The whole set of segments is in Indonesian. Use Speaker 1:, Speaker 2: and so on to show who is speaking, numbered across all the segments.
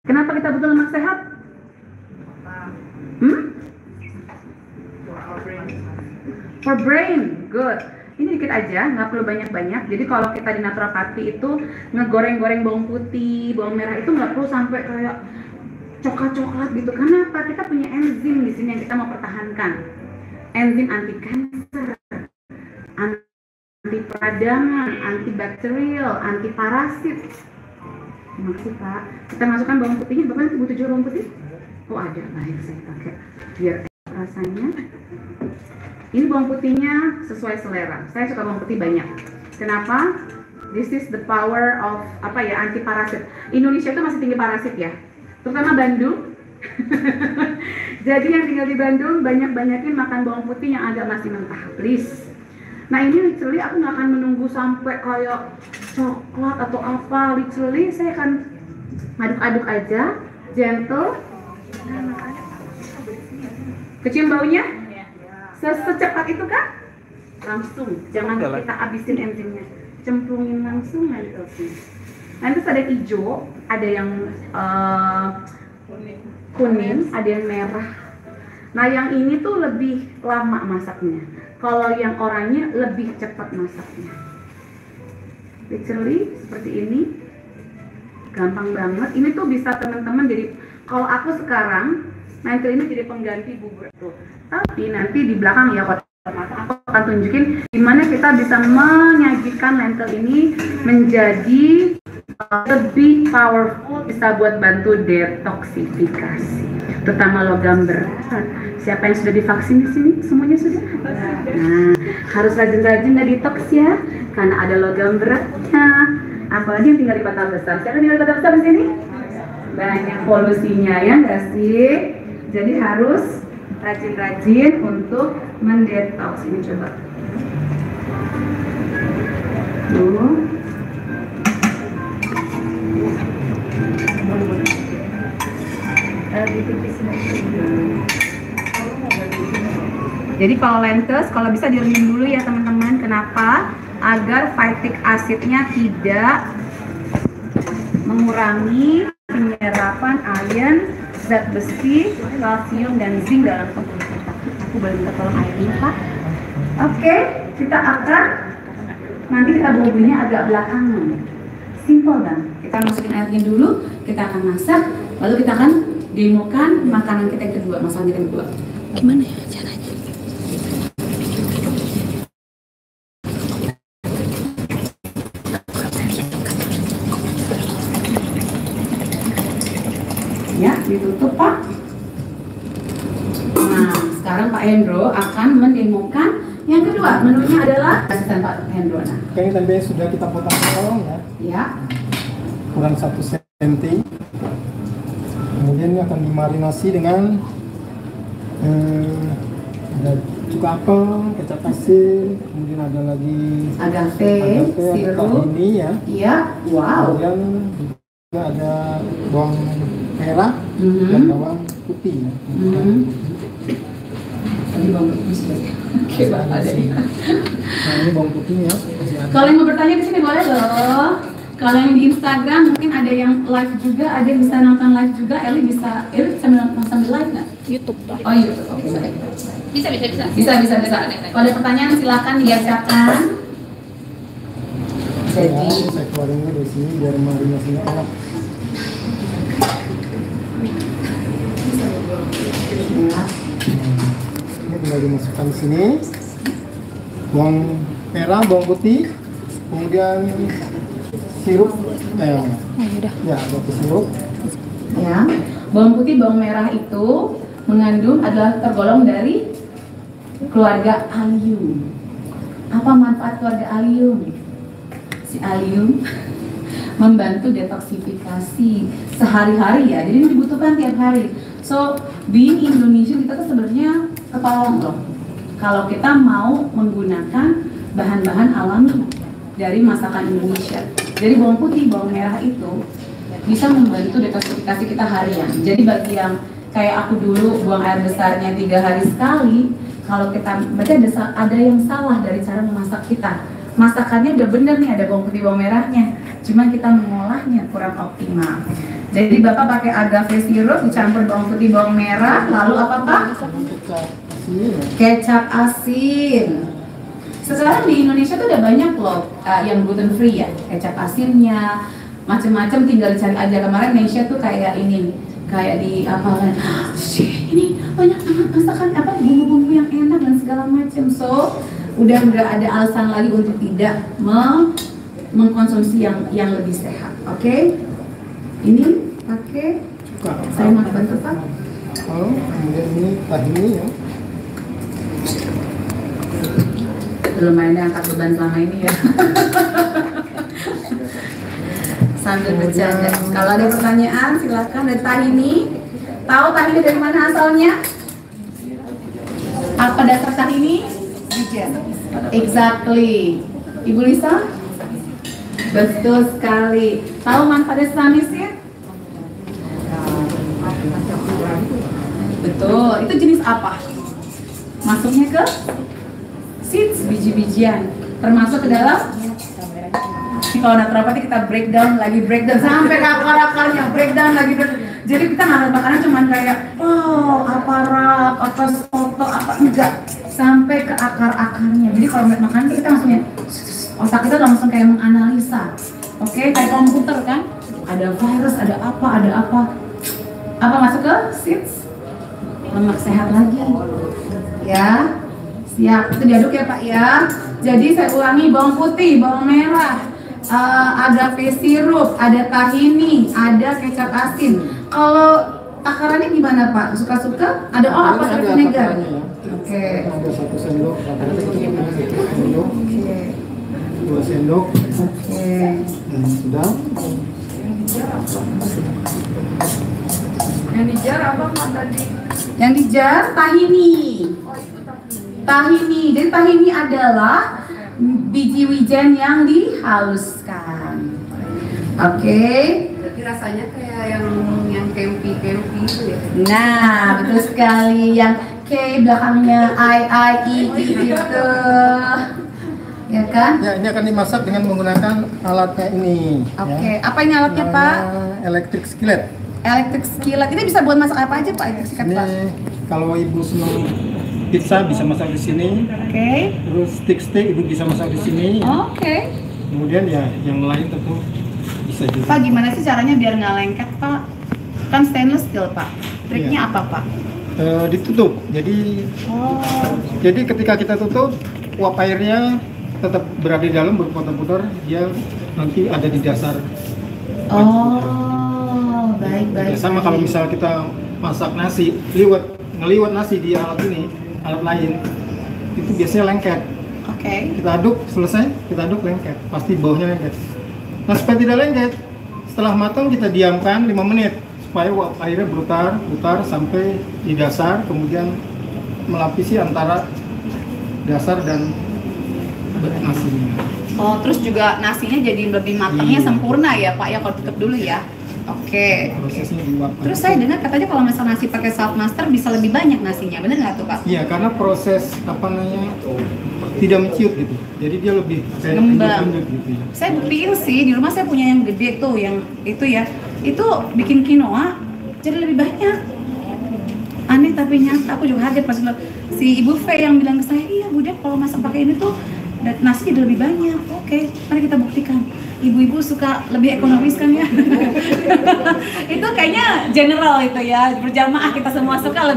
Speaker 1: Kenapa kita butuh lemak sehat? For brain, good. Ini dikit aja, nggak perlu banyak-banyak. Jadi kalau kita di naturopati itu ngegoreng-goreng bawang putih, bawang merah itu nggak perlu sampai kayak coklat-coklat gitu. Karena apa? Kita punya enzim di sini yang kita mau pertahankan. Enzim anti kanker, anti peradangan, antibakterial, anti parasit. Makasih Pak. Kita masukkan bawang putihnya. Bapak nanti butuh juga bawang putih? Oh ada, baik saya pakai. Biar rasanya. Ini bawang putihnya sesuai selera. Saya suka bawang putih banyak. Kenapa? This is the power of anti parasit. Indonesia itu masih tinggi parasit ya, terutama Bandung. Jadi yang tinggal di Bandung banyakin makan bawang putih yang agak masih mentah, please. Nah ini literally aku nggak akan menunggu sampai kayak coklat atau apa. Literally saya akan aduk-aduk aja, gentle. Kecium baunya? Secepat itu kan? Langsung, jangan kita habisin enzimnya, cemplungin langsung aja. Nanti ada hijau, ada yang kuning, ada yang merah. Nah yang ini tuh lebih lama masaknya. Kalau yang oranye lebih cepat masaknya. Literally seperti ini, gampang banget. Ini tuh bisa teman-teman jadi. Kalau aku sekarang nanti ini jadi pengganti bubur tuh. Tapi nanti di belakang ya aku akan tunjukin gimana kita bisa menyajikan lentil ini menjadi lebih powerful, bisa buat bantu detoksifikasi, terutama logam berat. Siapa yang sudah divaksin di sini? Semuanya sudah? Nah, harus rajin-rajin detox ya, karena ada logam beratnya. Apalagi yang tinggal di kota besar. Siapa yang tinggal di kota besar di sini? Banyak polusinya ya nggak sih? Jadi harus rajin-rajin untuk mendetoks. Ini coba tuh. Jadi kalau lentils, kalau bisa direndam dulu ya teman-teman. Kenapa? Agar phytic acidnya tidak mengurangi penyerapan iron, zat besi, kalsium, dan zinc dalam tubuh kita. Aku boleh minta tolong airnya Pak? Oke, kita akan nanti kita bumbunya agak belakangan. Simple kan? Kita masukin airnya dulu, kita akan masak, lalu kita akan demokan makanan kita yang kedua, masakan kita yang kedua. Gimana ya caranya? Ya, ditutup Pak. Nah, sekarang Pak Hendro akan mendemokan yang kedua. Menunya adalah asisten Pak Hendro. Nah,
Speaker 2: ini tempe sudah kita potong-potong ya.
Speaker 1: Ya.
Speaker 2: Kurang 1 cm. Kemudian ini akan dimarinasi dengan ada cuka apel, kecap asin, kemudian ada lagi
Speaker 1: agave sirup
Speaker 2: ini ya.
Speaker 1: Iya. Wow.
Speaker 2: Kemudian juga ada bawang merah dan bawang putih ya.
Speaker 1: Ini bawang putih sudah. Oke, ada ini.
Speaker 2: Nah, ini bawang putihnya.
Speaker 1: Kalau yang mau bertanya di sini boleh loh. Kalau yang di Instagram mungkin ada yang live juga, ada yang bisa nonton live juga. Eli bisa nonton sambil live nggak? YouTube. Oh YouTube. Oke, baik. Bisa. Kalau ada pertanyaan silakan diajarkan. Jadi
Speaker 2: saya keluarin dari sini biar marinasinya enak. Ini tinggal dimasukkan di sini. Bawang merah, bawang putih, kemudian sirup, ya bawang sirup.
Speaker 1: Ya, bawang putih, bawang merah itu mengandung adalah tergolong dari keluarga allium. Apa manfaat keluarga allium? Si allium membantu detoksifikasi sehari-hari ya, jadi ini dibutuhkan tiap hari. So, being Indonesian kita tuh sebenarnya ketolong loh kalau kita mau menggunakan bahan-bahan alami dari masakan Indonesia. Jadi bawang putih, bawang merah itu bisa membantu detoksifikasi kita harian. Jadi bagi yang kayak aku dulu buang air besarnya 3 hari sekali, kalau kita berarti ada yang salah dari cara memasak kita. Masakannya udah bener nih, ada bawang putih, bawang merahnya, cuma kita mengolahnya kurang optimal. Jadi Bapak pakai agave sirup dicampur bawang putih, bawang merah, lalu apa Pak? Kecap asin. Sekarang di Indonesia tuh udah banyak loh yang gluten free ya, kecap asinnya, macam-macam, tinggal cari aja. Kemarin Indonesia tuh kayak ini, kayak di apa kan? Ini banyak banget masakan apa bumbu-bumbu yang enak dan segala macam. So udah nggak ada alasan lagi untuk tidak mengkonsumsi yang lebih sehat. Oke? Ini pakai, saya mau bantu Pak.
Speaker 2: Oh, kemudian ini tahini ya.
Speaker 1: Lumayan angkat beban selama ini ya. Sambil bercanda. Kalau ada pertanyaan silakan. Dari tahini, tahu tahini dari mana asalnya? Apa dasar tahini? Exactly. Ibu Lisa? Betul sekali. Tahu manfaatnya sesame seed? Betul. Itu jenis apa? Masuknya ke seeds, biji-bijian, termasuk ke dalam. Ini kalau naturopati kita breakdown sampai ke akar-akarnya, breakdown lagi. Jadi kita nggak makanan cuma kayak apa rap, apa soto, apa enggak, sampai ke akar-akarnya. Jadi kalau makanan kita langsungnya otak kita langsung kayak menganalisa. Oke, kayak komputer kan, ada virus, ada apa masuk ke seeds, lemak sehat lagi ya. Siap, itu diaduk ya Pak ya. Jadi saya ulangi, bawang putih, bawang merah, agave sirup, ada tahini, ada kecap asin. Kalau takarannya gimana Pak? Suka-suka? Ada apa vinegar? Oke.
Speaker 2: Ada 1 sendok, sendok, 2 sendok.
Speaker 1: Oke.
Speaker 2: Dan sudah.
Speaker 1: Yang dijar apa Pak tadi? Yang dijar tahini. Tahini, jadi tahini adalah biji wijen yang dihaluskan. Oke.
Speaker 3: Jadi rasanya kayak yang kempi itu ya.
Speaker 1: Nah, betul sekali. Yang K belakangnya I gitu. Ya kan?
Speaker 2: Ya, ini akan dimasak dengan menggunakan alatnya ini.
Speaker 1: Oke.
Speaker 2: Ya.
Speaker 1: Apa ini alatnya Pak?
Speaker 2: Electric skillet.
Speaker 1: Electric skillet. Ini bisa buat masak apa aja Pak? Electric skillet
Speaker 2: Ini
Speaker 1: Pak?
Speaker 2: kalau ibu senang pizza bisa masak di sini.
Speaker 1: Oke.
Speaker 2: Terus steak ibu bisa masak di sini.
Speaker 1: Oke.
Speaker 2: Kemudian ya yang lain tentu bisa juga.
Speaker 1: Pak, gimana sih caranya biar nggak lengket Pak? Kan stainless steel Pak. Triknya
Speaker 2: Iya.
Speaker 1: apa Pak?
Speaker 2: Ditutup. Jadi ketika kita tutup, uap airnya tetap berada di dalam, berputar-putar, dia nanti ada di dasar.
Speaker 1: Oh, baik.
Speaker 2: Ya, sama kalau misal kita masak nasi, ngeliwat nasi di alat ini, alat lain, itu biasanya lengket.
Speaker 1: Oke.
Speaker 2: Kita aduk, selesai, kita aduk lengket, pasti bawahnya lengket. Nah, supaya tidak lengket, setelah matang kita diamkan 5 menit supaya uap airnya berputar sampai di dasar, kemudian melapisi antara dasar dan nasinya.
Speaker 1: Oh, terus juga nasinya jadi lebih matangnya
Speaker 2: Iya.
Speaker 1: sempurna ya Pak ya, kalau tutup dulu ya. Oke.
Speaker 2: Prosesnya diuapkan.
Speaker 1: Terus saya dengar katanya kalau misal nasi pakai salt master bisa lebih banyak nasinya, bener nggak tuh Pak?
Speaker 2: Iya, karena proses tidak menciut gitu. Jadi dia lebih kayak
Speaker 1: Ngembang.
Speaker 2: endut gitu ya.
Speaker 1: Saya buktiin sih, di rumah saya punya yang gede tuh, yang itu ya. Itu bikin quinoa jadi lebih banyak. Aneh tapi nyata, aku juga kaget pas si Ibu V yang bilang ke saya, iya Bu Dep kalau masak pakai ini tuh nasi jadi lebih banyak. Oke, mari kita buktikan. Ibu-ibu suka lebih ekonomis kan ya. Itu kayaknya general itu ya, berjamaah kita semua suka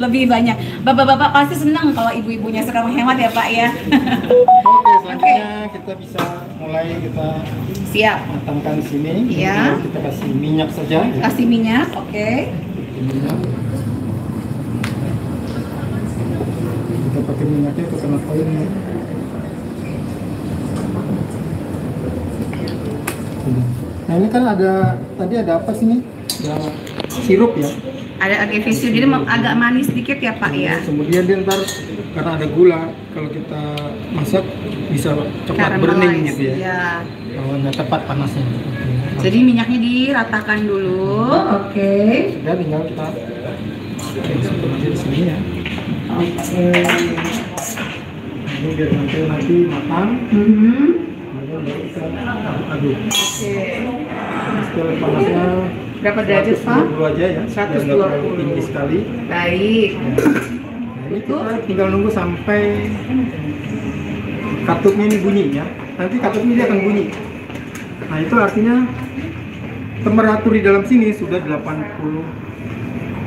Speaker 1: lebih banyak. Bapak-bapak pasti senang kalau ibu-ibunya suka menghemat ya Pak ya.
Speaker 2: Oke, selanjutnya kita bisa mulai kita
Speaker 1: Siap.
Speaker 2: matangkan di sini.
Speaker 1: Iya.
Speaker 2: Kita kasih minyak saja. Ya.
Speaker 1: Kasih minyak, oke.
Speaker 2: Minyak. Kita pakai minyaknya coconut oil ya. Nah ini kan tadi ada apa sih nih? Ada sirup ya.
Speaker 1: Ada agave sirup, jadi agak manis sedikit ya Pak ya.
Speaker 2: Kemudian dia ntar karena ada gula, kalau kita masak bisa cepat burning gitu ya.
Speaker 1: Iya.
Speaker 2: Kalau nggak tepat panasnya.
Speaker 1: Jadi minyaknya diratakan dulu. Oke.
Speaker 2: Sudah tinggal kita seperti di sini ya.
Speaker 1: Oke.
Speaker 2: Ini biar nanti matang.
Speaker 1: Mhm.
Speaker 2: Kemudian baru kita aduk.
Speaker 1: Oke.
Speaker 2: Setelah panasnya
Speaker 1: Berapa derajat, Pak?
Speaker 2: 120 aja ya.
Speaker 1: 120.
Speaker 2: Biar nggak terlalu tinggi sekali.
Speaker 1: Baik.
Speaker 2: Ya. Nah, ini kita tinggal nunggu sampai katupnya ini bunyi ya. Nanti katupnya dia akan bunyi. Nah, itu artinya temperatur di dalam sini sudah 80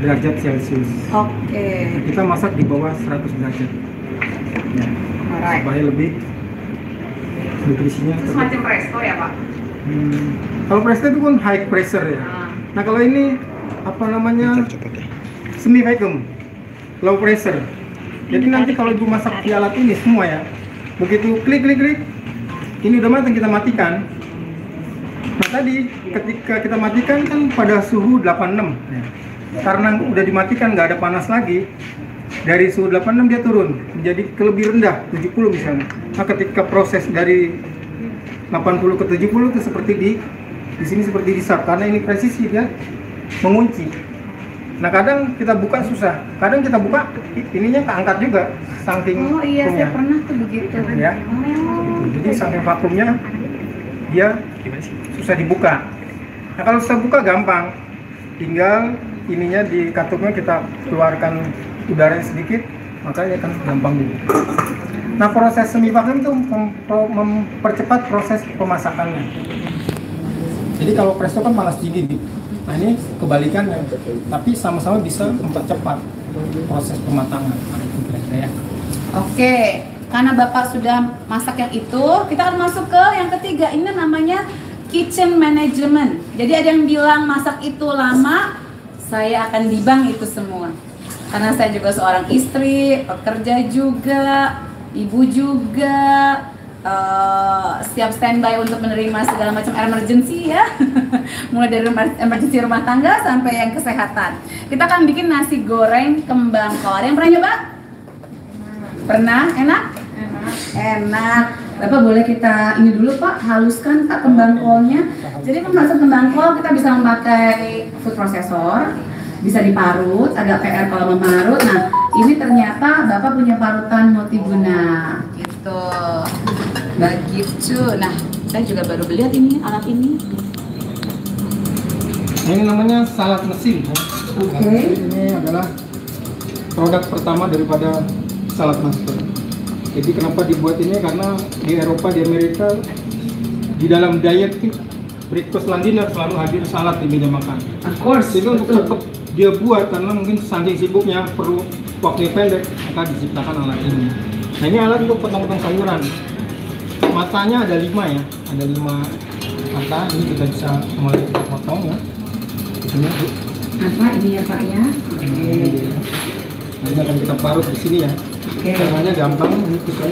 Speaker 2: derajat Celcius.
Speaker 1: Oke.
Speaker 2: Nah, kita masak di bawah 100 derajat. Ya.
Speaker 1: Alright.
Speaker 2: Supaya lebih nutrisinya.
Speaker 1: Itu semacam presto ya, Pak?
Speaker 2: Kalau presto itu kan high pressure ya.
Speaker 1: Nah.
Speaker 2: Nah, kalau ini apa namanya? Semi vacuum, low pressure. Jadi nanti kalau ibu masak di alat ini semua ya, begitu klik klik klik, ini udah matang kita matikan. Nah tadi ketika kita matikan kan pada suhu 86 ya. Karena udah dimatikan nggak ada panas lagi, dari suhu 86 dia turun menjadi ke lebih rendah 70 misalnya. Nah ketika proses dari 80 ke 70 itu seperti di sini seperti di sap, karena ini presisi dia mengunci. Nah kadang kita buka susah, kadang kita buka ininya keangkat juga saking
Speaker 1: Oh iya,
Speaker 2: vakumnya.
Speaker 1: saya pernah tuh begitu.
Speaker 2: Ya.
Speaker 1: Oh.
Speaker 2: Jadi saking vakumnya dia susah dibuka. Nah kalau susah buka gampang, tinggal ininya di katupnya kita keluarkan udara sedikit, makanya akan gampang dibuka. Nah proses semi vakum itu mempercepat proses pemasakannya. Jadi kalau presto kan panas tinggi nih. Nah ini kebalikannya, tapi sama-sama bisa mempercepat proses pematangan. Ya.
Speaker 1: Oke, karena Bapak sudah masak yang itu, kita akan masuk ke yang ketiga. Ini namanya kitchen management. Jadi ada yang bilang masak itu lama, saya akan dibang itu semua. Karena saya juga seorang istri, pekerja juga, ibu juga, siap standby untuk menerima segala macam emergency ya. Mulai dari emergency rumah tangga sampai yang kesehatan. Kita akan bikin nasi goreng kembang kol. Ada yang pernah nyoba? Pernah? Enak? Enak. Bapak boleh kita ini dulu Pak, haluskan Pak kembang kolnya. Jadi memasak kembang kol kita bisa memakai food processor, bisa diparut, agak PR kalau memarut. Nah ini ternyata Bapak punya parutan multiguna gitu. Begitu. Nah saya juga baru lihat ini alat ini.
Speaker 2: Ini namanya salad mesin.
Speaker 1: Oke.
Speaker 2: Ini adalah produk pertama daripada salad master. Jadi kenapa dibuat ini? Karena di Eropa, di Amerika, di dalam diet breakfast and dinner selalu hadir salad di meja makan.
Speaker 1: Of course.
Speaker 2: Jadi untuk cepat dia buat karena mungkin saking sibuknya perlu waktu pendek, maka diciptakan alat ini. Nah ini alat untuk potong-potong sayuran. Matanya ada 5 ya, ada 5 mata. Ini kita bisa mulai potong ya. Ini
Speaker 1: Apa ini ya Pak ya?
Speaker 2: Nah, ini akan kita parut di sini ya.
Speaker 1: Oke.
Speaker 2: Caranya gampang, ini kita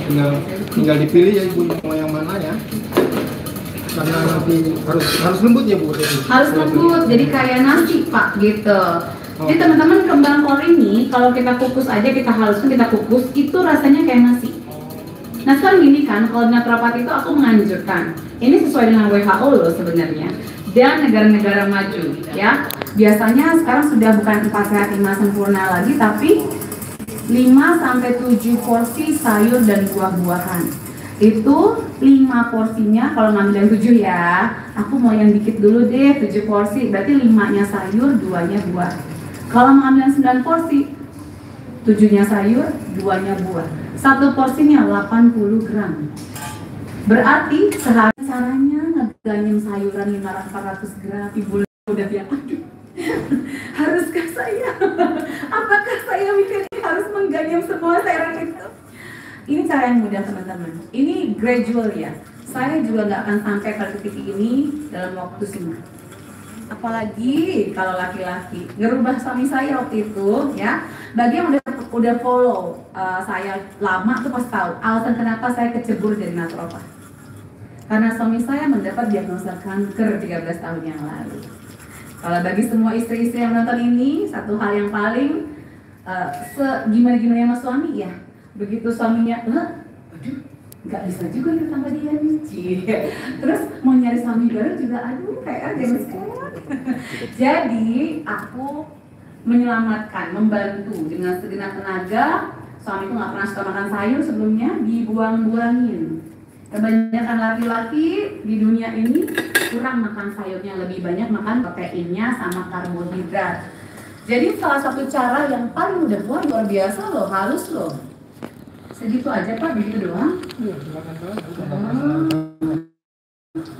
Speaker 2: tinggal dipilih ya ibu mau yang mana ya. Karena nanti harus lembut ya Bu.
Speaker 1: Harus lembut, jadi kayak nasi Pak gitu. Jadi teman-teman kembang kol ini kalau kita kukus aja, kita haluskan, kita kukus, itu rasanya kayak nasi. Nah sekarang gini kan, kalau naturopati itu aku menganjurkan, ini sesuai dengan WHO loh sebenarnya, dan negara-negara maju ya. Biasanya sekarang sudah bukan 4 sehat 5 sempurna lagi, tapi 5-7 porsi sayur dan buah-buahan. Itu 5 porsinya, kalau ngambil yang 7 ya, aku mau yang dikit dulu deh, 7 porsi, berarti 5-nya sayur, 2-nya buah. Kalau mengambil yang 9 porsi, 7-nya sayur, 2-nya buah. Satu porsinya 80 gram. Berarti sehari caranya ngeganyem sayuran 500-400 gram. Ibu udah bilang, aduh, haruskah saya? Apakah saya mikirnya harus mengganyem semua sayuran itu? Ini cara yang mudah teman-teman. Ini gradual ya. Saya juga nggak akan sampai pada titik ini dalam waktu singkat. Apalagi kalau laki-laki ngerubah suami saya waktu itu ya. Bagi yang udah follow saya lama tuh pasti tahu alasan kenapa saya kecebur dari naturopat. Karena suami saya mendapat diagnosa kanker 13 tahun yang lalu. Kalau bagi semua istri-istri yang nonton ini, satu hal yang paling gimana-gimana sama suami ya. Begitu suaminya, aduh, nggak bisa juga ya tambah dia nih. Terus mau nyari suami baru juga, aduh kayak zaman sekarang. Jadi aku menyelamatkan, membantu dengan segenap tenaga. Suamiku nggak pernah suka makan sayur sebelumnya, dibuang-buangin. Kebanyakan laki-laki di dunia ini kurang makan sayurnya, lebih banyak makan proteinnya sama karbohidrat. Jadi salah satu cara yang paling mudah, wah luar biasa loh, halus loh. Segitu aja Pak, begitu doang?
Speaker 2: Iya, silakan Pak.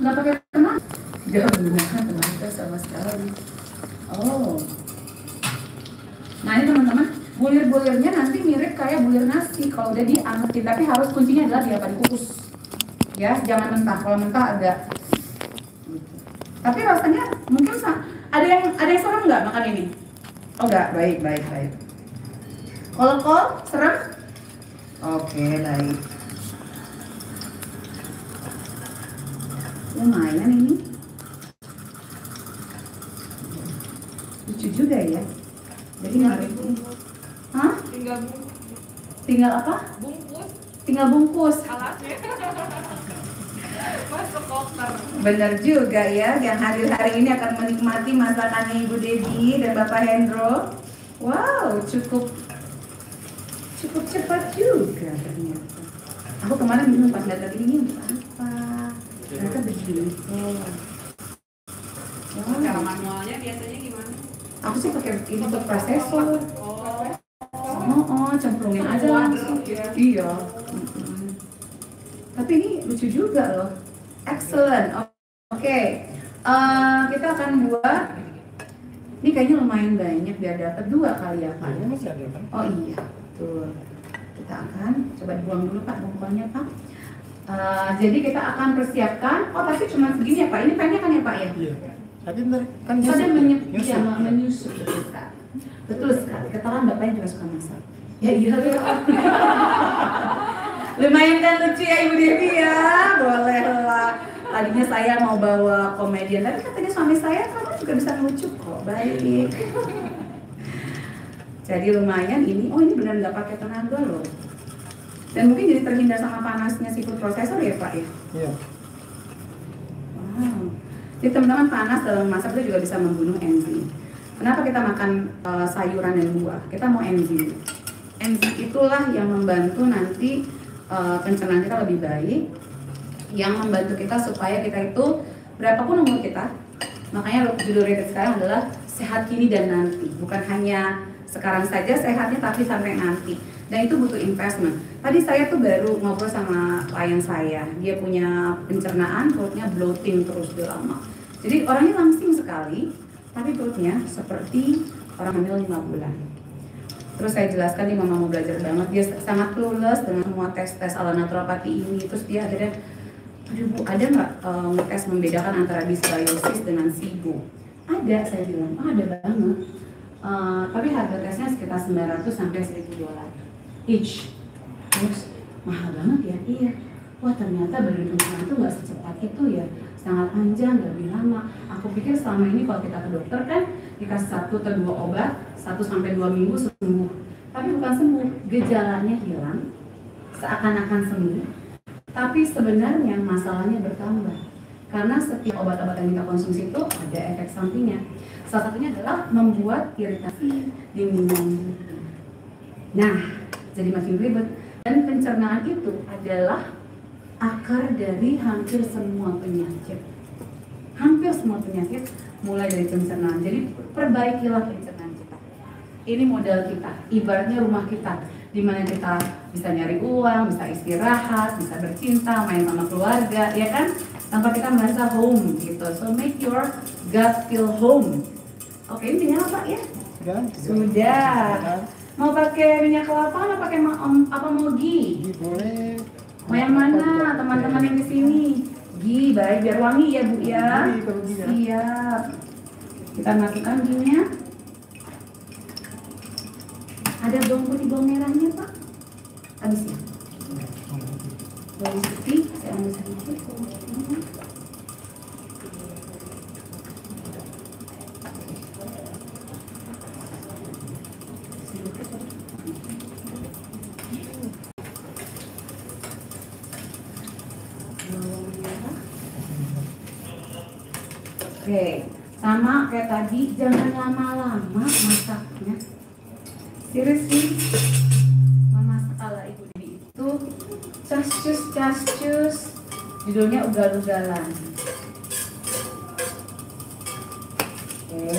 Speaker 1: Nggak pakai teman? Nggak menggunakan teman sama sekali. Oh. Nah ini teman-teman, bulir-bulirnya nanti mirip kayak bulir nasi kalau udah diangetin, tapi harus kuncinya adalah dia apa dikukus. Ya, jangan mentah. Kalau mentah agak. Tapi rasanya mungkin ada yang serem nggak makan ini? Oh nggak, baik. Kalau kol serem? Oke, baik. Lumayan ini. Lucu juga ya. Jadi nggak bungkus. Hah? Tinggal apa?
Speaker 3: Bungkus
Speaker 1: Tinggal bungkus.
Speaker 3: alatnya. Masuk koper.
Speaker 1: Benar juga ya, yang hadir hari ini akan menikmati masakannya Ibu Devi dan Bapak Hendro. Wow, cukup cepat juga ternyata. Aku kemarin bingung pas lihat lagi ini untuk apa. Ternyata begini.
Speaker 3: Cara manualnya biasanya gimana?
Speaker 1: Aku sih pakai ini untuk prosesor.
Speaker 3: Oh,
Speaker 1: Cemplungin aja langsung. Iya. Tapi ini lucu juga loh. Excellent. Oke. Kita akan buat. Ini kayaknya lumayan banyak biar dapat 2 kali ya Pak.
Speaker 2: Ini masih ada kan?
Speaker 1: Oh iya, betul. Kita akan coba buang dulu Pak bungkusannya Pak. Jadi kita akan persiapkan. Oh tapi cuma segini ya Pak. Ini pendek kan ya Pak ya?
Speaker 2: Iya. Tapi ntar kan
Speaker 1: Ada
Speaker 2: nyusup.
Speaker 1: menyusup betul sekali. Betul sekali. Ketahuan bapaknya juga suka masak. Ya iya. Lumayan kan lucu ya Ibu Devi ya. Boleh lah. Tadinya saya mau bawa komedian, tapi katanya suami saya kamu juga bisa lucu kok. Baik. Jadi lumayan ini. Oh ini benar nggak pakai tenaga loh. Dan mungkin jadi terhindar sama panasnya si food processor ya Pak ya.
Speaker 2: Iya.
Speaker 1: Wow. Jadi teman-teman, panas dalam masak itu juga bisa membunuh enzim. Kenapa kita makan sayuran dan buah? Kita mau enzim. Enzim itulah yang membantu nanti pencernaan kita lebih baik, yang membantu kita supaya kita itu berapapun umur kita. Makanya judul read sekarang adalah sehat kini dan nanti. Bukan hanya sekarang saja sehatnya, tapi sampai nanti. Dan itu butuh investment. Tadi saya tuh baru ngobrol sama klien saya. Dia punya pencernaan, perutnya bloating terus udah lama. Jadi orangnya langsing sekali, tapi perutnya seperti orang hamil 5 bulan. Terus saya jelaskan nih, mama mau belajar banget. Dia sangat clueless dengan semua tes ala naturopati ini. Terus dia akhirnya, aduh Bu, ada nggak tes membedakan antara dysbiosis dengan SIBO? Ada, saya bilang, ada banget. Tapi harga tesnya sekitar 900 sampai $1.000 each. Terus mahal banget ya? Iya. Wah ternyata badan pencernaan itu nggak secepat itu ya, sangat panjang, lebih lama. Aku pikir selama ini kalau kita ke dokter kan dikasih 1 atau 2 obat, 1 sampai 2 minggu sembuh. Tapi bukan sembuh, gejalanya hilang, seakan-akan sembuh. Tapi sebenarnya masalahnya bertambah. Karena setiap obat-obatan yang kita konsumsi itu ada efek sampingnya. Salah satunya adalah membuat iritasi di minum. Nah, jadi makin ribet. Dan pencernaan itu adalah akar dari hampir semua penyakit. Hampir semua penyakit mulai dari pencernaan. Jadi perbaikilah pencernaan kita. Ini modal kita, ibaratnya rumah kita, di mana kita bisa nyari uang, bisa istirahat, bisa bercinta, main sama keluarga, ya kan? Tanpa kita merasa home gitu. So make your gut feel home. Oke, ini tinggal apa ya? Sudah. Mau pakai minyak kelapa atau pakai apa mau ghee?
Speaker 2: Boleh.
Speaker 1: Mau yang mana teman-teman yang di sini? Ghee, baik biar wangi ya Bu ya. Siap. Kita matikan ghee-nya. Ada bawang putih, bawang merahnya Pak? Habis ya? Bawang putih, saya ambil sedikit. Oke, sama kayak tadi, jangan lama-lama masaknya. Seriously, memasak ala Ibu Dewi itu cas-cus Judulnya ugal-ugalan. Oke.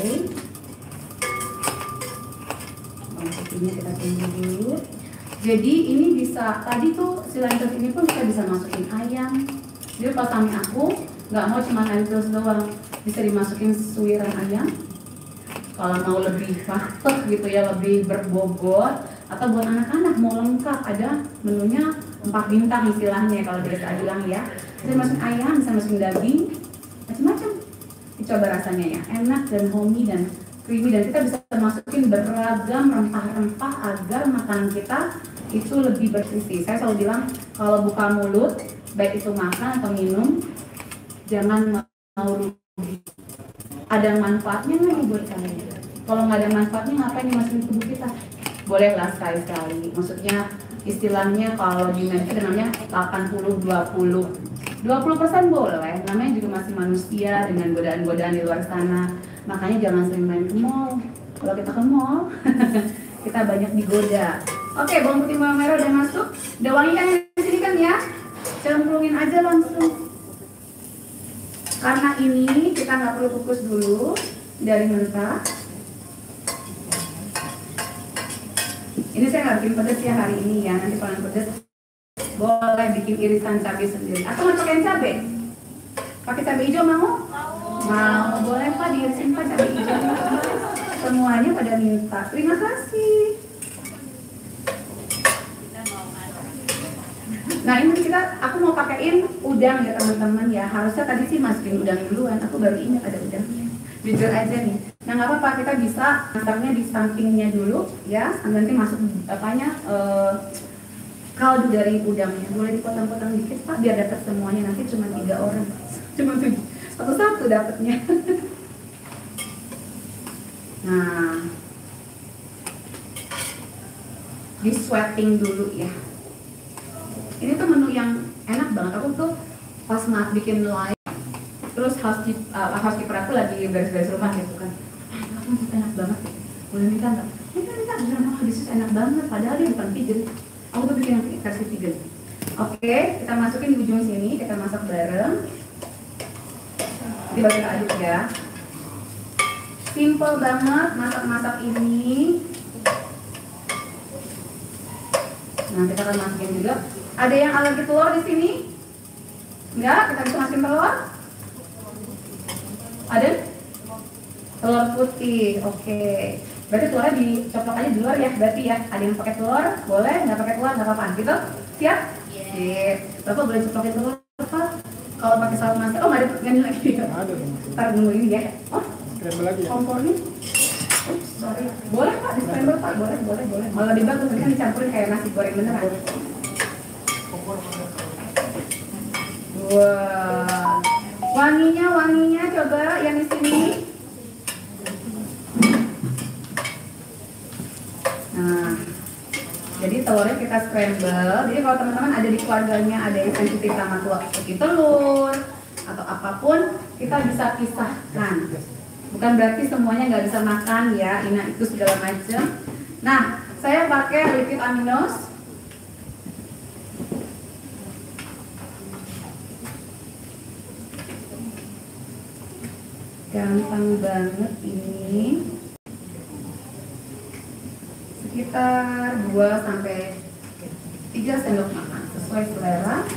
Speaker 1: Ini kita tunggu dulu. Jadi ini bisa, tadi tuh si lentil ini pun kita bisa masukin ayam. Jadi pas kami aku nggak mau cuma lentil doang, bisa dimasukin suiran ayam. Kalau mau lebih mantep gitu ya, lebih berbobot, atau buat anak-anak mau lengkap ada menunya 4 bintang istilahnya kalau biasa bilang ya. Bisa masukin ayam, bisa masukin daging, macam-macam. Dicoba rasanya ya, enak dan homey dan creamy, dan kita bisa masukin beragam rempah-rempah agar makanan kita itu lebih bergizi. Saya selalu bilang kalau buka mulut, baik itu makan atau minum, jangan mau rugi. Ada manfaatnya nggak nih buat kalian? Kalau nggak ada manfaatnya ngapain dimasukin tubuh kita? Bolehlah sekali-sekali. Maksudnya istilahnya kalau di medis namanya 80-20. 20% boleh, namanya juga masih manusia dengan godaan-godaan di luar sana. Makanya jangan sering main ke mall. Kalau kita ke mall, kita banyak digoda. Oke, bawang putih bawang merah udah masuk. Udah wangi kan di sini kan ya? Cemplungin aja langsung. Karena ini kita nggak perlu kukus dulu dari mentah. Ini saya nggak bikin pedas ya hari ini ya. Nanti kalau yang pedas boleh bikin irisan cabai sendiri. Atau mau pakai cabai? Pakai cabai hijau mau? Mau, boleh Pak diirisin Pak cabai hijau. Semuanya pada minta. Terima kasih. Nah ini aku mau pakaiin udang ya teman-teman ya. Harusnya tadi sih masukin udang duluan. Aku baru ingat ada udangnya. Jujur aja nih. Nah nggak apa-apa, kita bisa masaknya di sampingnya dulu ya. Nanti masuk kaldu dari udangnya. Boleh dipotong-potong dikit Pak biar dapat semuanya. Nanti cuma 3 orang. Cuma 7. Satu-satu dapatnya. Nah, di sweating dulu ya. Ini tuh menu yang enak banget. Aku tuh pas bikin live, terus housekeeper aku lagi beres-beres rumah gitu kan. Aku enak banget. Boleh minta nggak? Minta. Bener-bener this enak banget. Padahal dia bukan vegan. Aku tuh bikin yang versi vegan. Oke, kita masukin di ujung sini. Kita masak bareng. Coba kita aduk ya. Simple banget masak-masak ini. Nah, kita akan masukin juga. Ada yang alergi telur di sini? Enggak? Kita bisa masukin telur? Ada? Telur putih. Oke. Berarti telurnya dicoplok aja di luar ya. Berarti ya, ada yang pakai telur, boleh. Nggak pakai telur, nggak apa-apa. Gitu? Siap? Iya. Bapak boleh ceplokin telur, Pak? Kalau pakai saus masak, oh nggak ada ganti lagi.
Speaker 2: Ada.
Speaker 1: Ntar dulu ini ya. Oh,
Speaker 2: Scramble lagi ya?
Speaker 1: kompornya. Sorry. Boleh Pak, di scramble Pak, boleh. Malah lebih bagus, nanti kan dicampurin kayak nasi goreng beneran. Wah, wanginya coba yang di sini. Nah, jadi telurnya kita scramble. Jadi kalau teman-teman ada di keluarganya ada yang sensitif sama telur atau apapun, kita bisa pisahkan. Bukan berarti semuanya nggak bisa makan ya, ini itu segala macam. Nah, saya pakai liquid aminos. Gampang banget ini. Sekitar 2-3 sendok makan sesuai selera.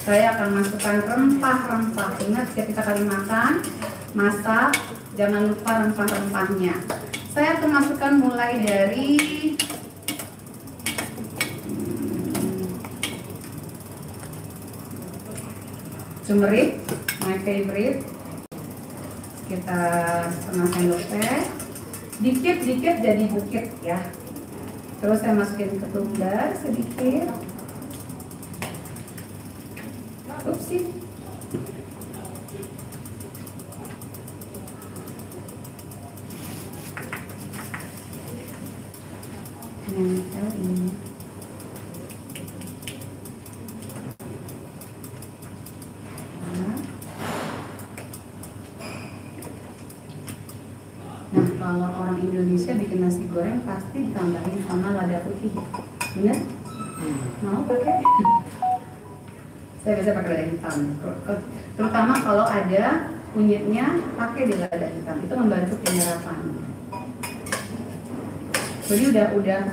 Speaker 1: Saya akan masukkan rempah-rempah. Ingat ketika kali makan, masak, jangan lupa rempah-rempahnya. Saya akan masukkan mulai dari turmeric, my favorite. Sekitar setengah sendok teh. Dikit-dikit jadi bukit ya. Terus saya masukin ketumbar sedikit. Upsi. nempel ini. Nah, kalau orang Indonesia bikin nasi goreng pasti ditambahin sama lada putih, bener? Mau pakai? Saya biasa pakai lada hitam, terutama kalau ada kunyitnya pakai di lada hitam, itu membantu penyerapan. Jadi udah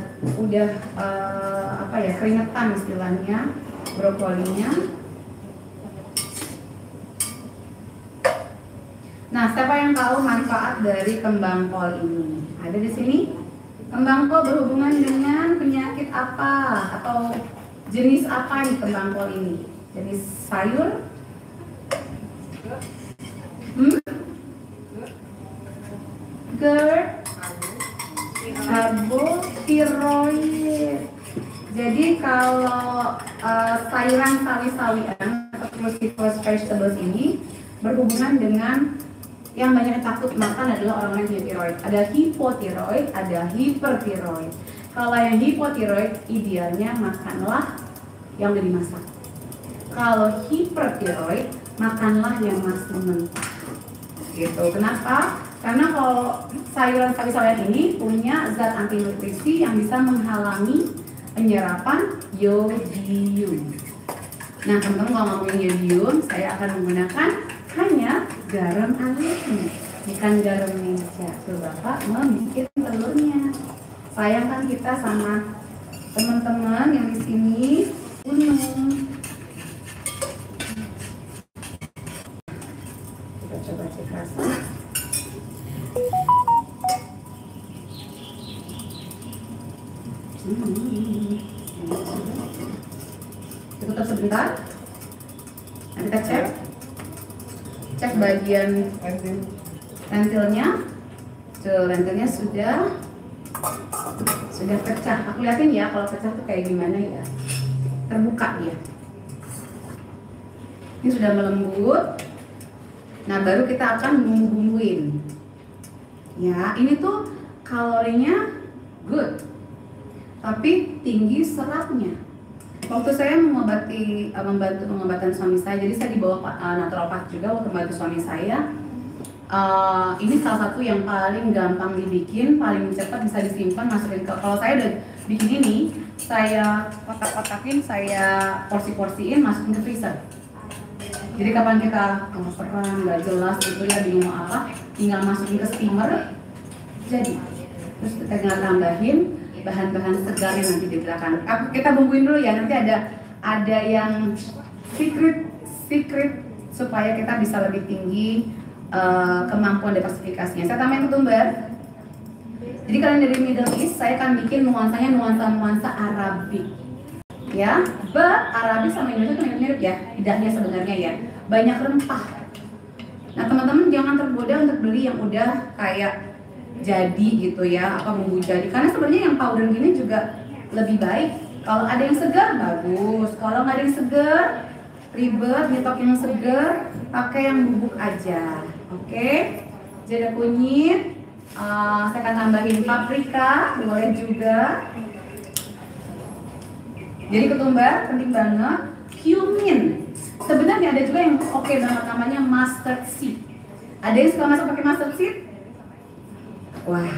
Speaker 1: apa ya, keringetan istilahnya brokolinya. Nah, siapa yang tahu manfaat dari kembang kol ini? Ada di sini. Kembang kol berhubungan dengan penyakit apa atau jenis apa nih kembang kol ini? Jenis sayur? GERD, karbotiroid. Jadi kalau sayuran sawi-sawian atau cruciferous vegetables ini berhubungan dengan yang banyak takut makan adalah orang-orang yang tiroid. Ada hipotiroid, ada hipertiroid. Kalau yang hipotiroid idealnya makanlah yang udah dimasak. Kalau hipertiroid makanlah yang masih mentah. Gitu. Kenapa? Karena kalau sayuran sawi-sawian ini punya zat anti nutrisi yang bisa menghalangi penyerapan yodium. Nah, teman-teman kalau ngomongin yodium, saya akan menggunakan hanya garam alami, bukan garam meja. Tuh Bapak mau bikin telurnya. Sayang kan kita sama teman-teman yang di sini unung. Kita coba cek rasa. Tutup sebentar. Nanti kita cek bagian lentilnya. Tuh, lentilnya sudah pecah. Aku liatin ya kalau pecah tuh kayak gimana ya. Terbuka dia. Ini sudah melembut. Nah, baru kita akan bumbu-bumbuin. Ya, ini tuh kalorinya good, tapi tinggi seratnya. Waktu saya membantu pengobatan suami saya, jadi saya dibawa naturopat juga waktu membantu suami saya. Ini salah satu yang paling gampang dibikin, paling cepat bisa disimpan, masukin ke. Kalau saya udah bikin ini, saya kotak-kotakin, saya porsi-porsiin, masukin ke freezer. Jadi kapan kita kelaparan, nggak jelas gitu ya, bingung mau apa, tinggal masukin ke steamer, jadi. Terus kita tinggal tambahin bahan-bahan segar yang nanti di belakang. Kita bumbuin dulu ya, nanti ada yang secret supaya kita bisa lebih tinggi kemampuan detoksifikasinya. Saya tambahin ketumbar. Jadi kalian dari Middle East, saya akan bikin nuansanya nuansa Arabik. Ya, Arabik sama Indonesia itu mirip-mirip ya, lidahnya sebenarnya ya. Banyak rempah. Nah, teman-teman jangan tergoda untuk beli yang udah kayak jadi gitu ya, apa bumbu jadi, karena sebenarnya yang powder gini juga lebih baik. Kalau ada yang segar bagus, kalau nggak ada yang segar ribet, nyetok yang segar, pakai yang bubuk aja. Oke, jadi kunyit, saya akan tambahin paprika, boleh juga. Jadi ketumbar penting banget. Cumin, sebenarnya ada juga yang oke banget, namanya mustard seed. Ada yang suka masak pakai mustard seed? Wah,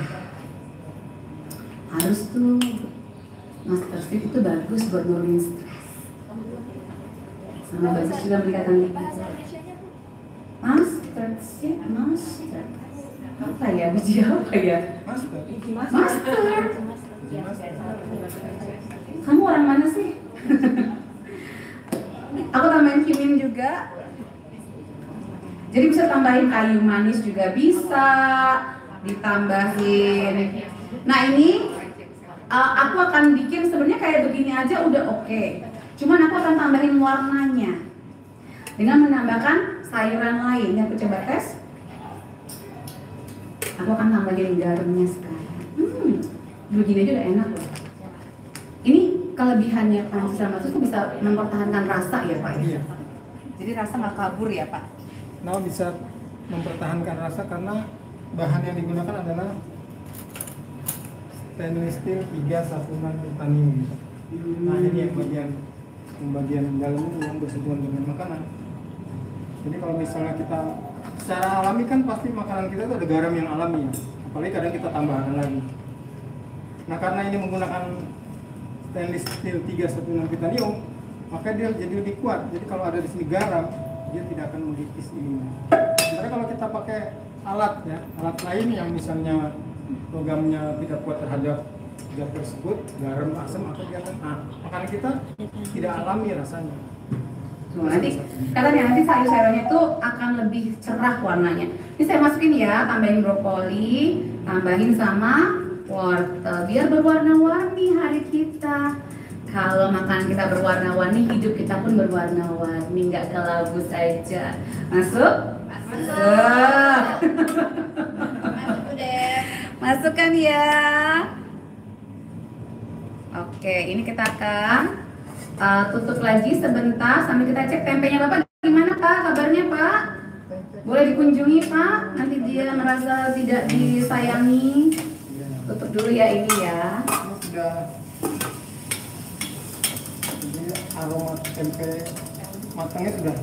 Speaker 1: harus tuh. Mustard seed itu bagus buat nurunin stres. Sama bagus juga meningkatkan libido. Mustard seed, mustard. Apa ya, biji apa ya? Mustard. Kamu orang mana sih? Aku tambahin cumin juga. Jadi bisa tambahin kayu manis juga bisa. Ditambahin. Nah ini aku akan bikin sebenarnya kayak begini aja udah oke. Cuman aku akan tambahin warnanya dengan menambahkan sayuran lain. Yang aku coba tes. Aku akan tambahin garamnya sekarang. Begini aja udah enak loh. Ini kelebihannya Panji sama itu bisa mempertahankan rasa ya Pak ya. Jadi rasa nggak kabur ya Pak.
Speaker 2: Nah, bisa mempertahankan rasa karena bahan yang digunakan adalah stainless steel 316 titanium. Nah ini yang bagian dalam itu yang bersentuhan dengan makanan. Jadi kalau misalnya kita secara alami kan pasti makanan kita itu ada garam yang alami ya. Apalagi kadang kita tambahkan lagi. Nah karena ini menggunakan stainless steel 316 titanium, maka dia jadi lebih kuat. Jadi kalau ada di sini garam, dia tidak akan melipis ini. Sebenarnya kalau kita pakai alat ya, alat lain yang misalnya logamnya tidak kuat terhadap zat tersebut, garam, asam, atau dia akan makanan kita tidak alami rasanya.
Speaker 1: Nanti katanya nanti sayur-sayurannya itu akan lebih cerah warnanya. Ini saya masukin ya, tambahin brokoli, tambahin sama wortel biar berwarna-warni hari kita. Kalau makanan kita berwarna-warni, hidup kita pun berwarna-warni, nggak kelabu saja. Masuk? Masuk.
Speaker 3: Masuk deh.
Speaker 1: Masukkan ya. Oke, ini kita akan tutup lagi sebentar sambil kita cek tempenya Bapak gimana Pak, kabarnya Pak? Boleh dikunjungi Pak, nanti dia merasa tidak disayangi. Tutup dulu ya ini ya.
Speaker 2: Ini sudah, jadi aroma tempe matangnya sudah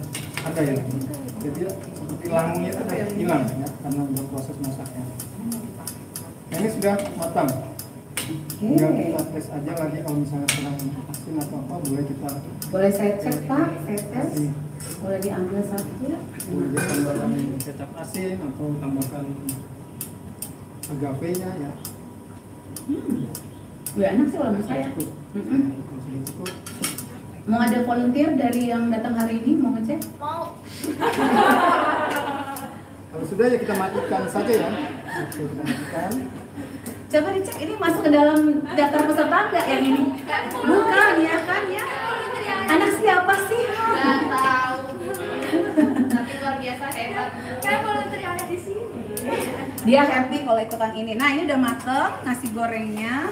Speaker 2: ada ya. Jadi seperti langunya itu sudah hilang ya karena udah proses masaknya. Nah, ini sudah matang. Tinggal kita tes aja lagi kalau misalnya kurang asin atau apa,
Speaker 1: boleh saya cek Pak, saya tes. Boleh diambil satu.
Speaker 2: Boleh tambahkan kecap asin atau tambahkan agave-nya ya.
Speaker 1: Ya enak sih kalau menurut saya.
Speaker 2: Cukup.
Speaker 1: Mau ada volunteer dari yang datang hari ini mau ngecek?
Speaker 3: Mau.
Speaker 2: Kalau sudah ya kita matikan saja ya. Oke, kita matikan.
Speaker 1: Coba dicek ini masuk ke dalam daftar peserta nggak yang ini? Bukan ya kan ya? Anak siapa sih?
Speaker 3: Nggak tahu. Tapi luar biasa hebat. Kan volunteer yang ada di sini.
Speaker 1: Dia happy kalau ikutan ini. Nah ini udah mateng nasi gorengnya.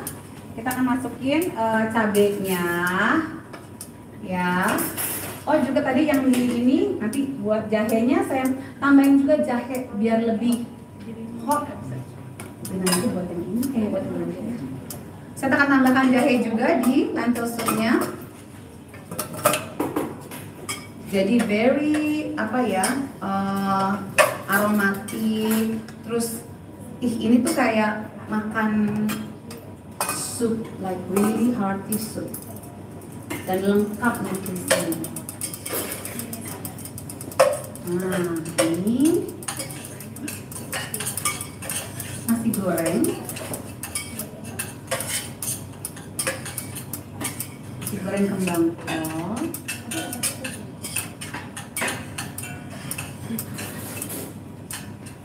Speaker 1: Kita akan masukin cabenya, ya. Oh juga tadi yang di ini nanti buat jahenya saya tambahin juga jahe biar lebih hot. Nanti buat yang ini buat yang ini. Saya akan tambahkan jahe juga di lentil soupnya. Jadi very apa ya aromatik. Terus ini tuh kayak makan soup, like really hearty soup. Dan lengkap nutrisinya. Nah ini nasi goreng. Nasi goreng kembang kol.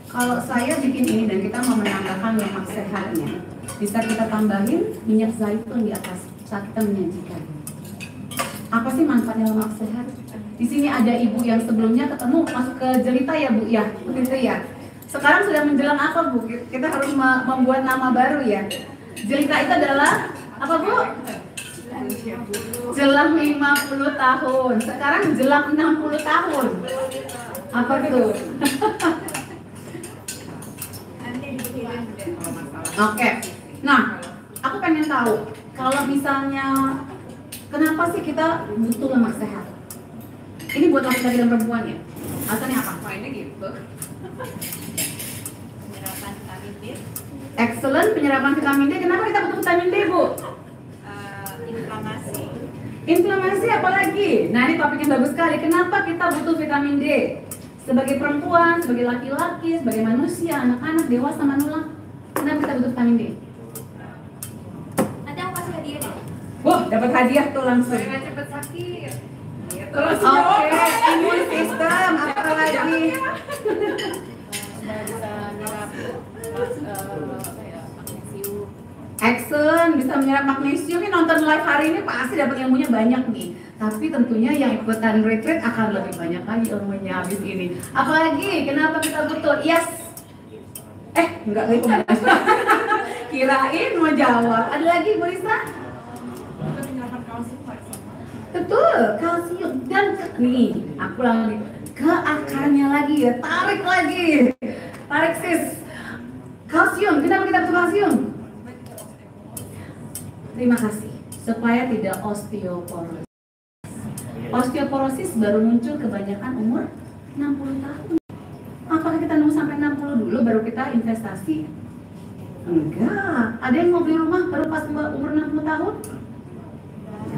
Speaker 1: Kalau saya bikin ini dan kita mau menambahkan lemak sehatnya, bisa kita tambahin minyak zaitun di atas saat kita menyajikan. Apa sih manfaatnya lemak sehat? Di sini ada ibu yang sebelumnya ketemu masuk ke jelita ya Bu ya, begitu ya. Sekarang sudah menjelang apa Bu? Kita harus membuat nama baru ya. Jelita itu adalah apa Bu? Jelang 50 tahun. Sekarang jelang 60 tahun. Apa tuh? Oke. Nah, aku pengen tahu kalau misalnya kenapa sih kita butuh lemak sehat? Ini buat laki-laki dan perempuan ya? Alasannya apa?
Speaker 3: Mainnya gitu. Penyerapan vitamin D.
Speaker 1: Excellent, penyerapan vitamin D. Kenapa kita butuh vitamin D, Bu?
Speaker 3: Inflamasi.
Speaker 1: Inflamasi apalagi? Nah, ini topik yang bagus sekali. Kenapa kita butuh vitamin D? Sebagai perempuan, sebagai laki-laki, sebagai manusia, anak-anak, dewasa, manula. Kenapa kita butuh vitamin D?
Speaker 3: Nanti aku kasih hadiah deh.
Speaker 1: Wah, dapat hadiah tuh langsung.
Speaker 3: Biar cepet sakit. Gitu.
Speaker 1: Oke, imun sistem apa lagi?
Speaker 3: Bisa nyerap magnesium.
Speaker 1: Excellent, bisa menyerap magnesium. Ini nonton live hari ini pasti dapat ilmunya banyak nih. Tapi tentunya yang ikutan retreat akan lebih banyak lagi ilmunya habis ini. Apalagi, kenapa kita butuh? Yes. Enggak gitu. Kirain mau jawab. Ada lagi, Bu Risa?
Speaker 3: Penyerapan kalsium.
Speaker 1: Betul, kalsium. Dan nih, aku lagi ke akarnya lagi ya. Tarik lagi. Tarik sis. Kalsium, kenapa kita butuh kalsium? Terima kasih. Supaya tidak osteoporosis. Osteoporosis baru muncul kebanyakan umur 60 tahun. Apakah kita nunggu sampai 60 dulu baru kita investasi? Enggak. Ada yang mau beli rumah baru pas umur 60 tahun?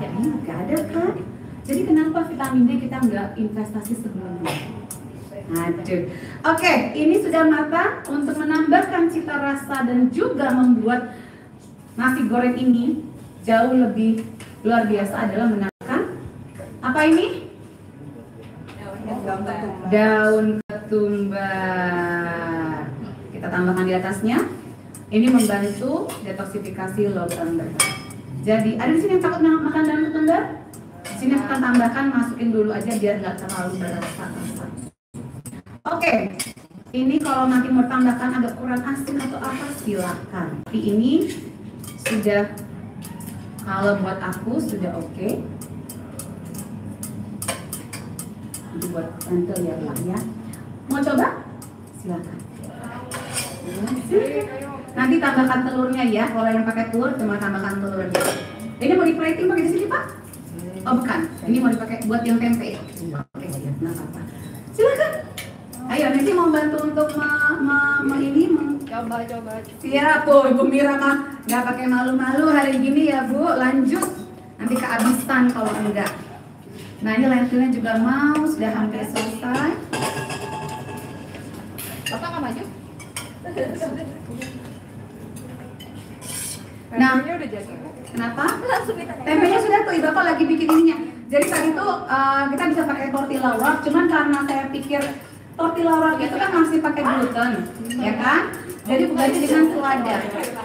Speaker 1: Ya, enggak ada kan? Jadi kenapa vitamin D kita enggak investasi sebelumnya? Aduh. Oke, ini sudah matang. Untuk menambahkan cita rasa dan juga membuat nasi goreng ini jauh lebih luar biasa adalah menambahkan apa ini? Daun ketumbar. Kita tambahkan di atasnya. Ini membantu detoksifikasi logam berat. Jadi ada di sini yang takut makan daun ketumbar? Di sini akan tambahkan, masukin dulu aja biar nggak terlalu berasa. Oke, ini kalau nanti mau tambahkan agak kurang asin atau apa silakan. Tapi ini sudah, kalau buat aku sudah oke. Ini buat tante ya Pak ya. Mau coba? Silakan. Nanti tambahkan telurnya ya. Kalau yang pakai telur cuma tambahkan telurnya. Ini mau di-plating pakai di sini Pak? Oh bukan. Ini mau dipakai buat yang tempe. Oke, nggak apa-apa. Silakan. Ayo nanti mau bantu untuk
Speaker 3: Coba.
Speaker 1: Siap tuh Ibu Mira mah nggak pakai malu-malu hari gini ya Bu. Lanjut. Nanti kehabisan kalau enggak. Nah ini lentilnya juga mau sudah hampir selesai.
Speaker 3: Bapak nggak maju?
Speaker 1: Nah,
Speaker 3: Tempenya udah jadi.
Speaker 1: kenapa? Tempenya sudah tuh, Bapak lagi bikin ininya. Jadi tadi tuh kita bisa pakai tortilla wrap, cuman karena saya pikir tortilla wrap itu kan masih pakai gluten, ya kan? Jadi ganti dengan selada.